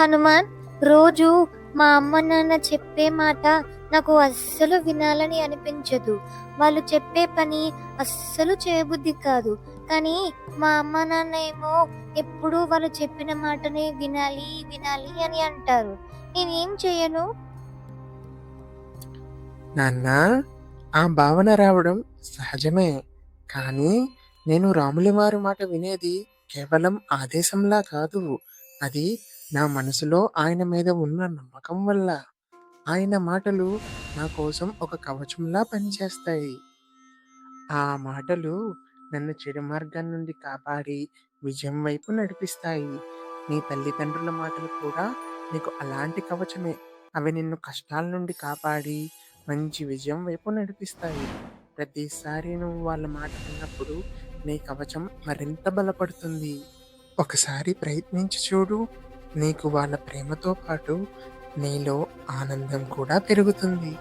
హనుమాన్, రోజు మా అమ్మ నాన్న చెప్పే మాట నాకు అస్సలు వినాలని అనిపించదు. వాళ్ళు చెప్పే పని అస్సలు చేయబుద్ధి కాదు. కానీ మా అమ్మ నాన్న ఏమో ఎప్పుడూ వాళ్ళు చెప్పిన మాటనే వినాలి, వినాలి అని అంటారు. నేనేం చేయను? నాన్న, ఆ భావన రావడం సహజమే. కానీ నేను రాముల వారి మాట వినేది కేవలం ఆదేశంలా కాదు. అది నా మనసులో ఆయన మీద ఉన్న నమ్మకం వల్ల. ఆయన మాటలు నా కోసం ఒక కవచంలా పనిచేస్తాయి. ఆ మాటలు నన్ను చెడు మార్గం నుండి కాపాడి విజయం వైపు నడిపిస్తాయి. నీ తల్లిదండ్రుల మాటలు కూడా నీకు అలాంటి కవచమే. అవి నిన్ను కష్టాల నుండి కాపాడి మంచి విజయం వైపు నడిపిస్తాయి. ప్రతిసారి నువ్వు వాళ్ళ మాట విన్నప్పుడు నీ కవచం మరింత బలపడుతుంది. ఒకసారి ప్రయత్నించి చూడు. నీకు వాళ్ళ ప్రేమతో పాటు నీలో ఆనందం కూడా పెరుగుతుంది.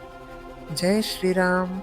జై శ్రీరామ్.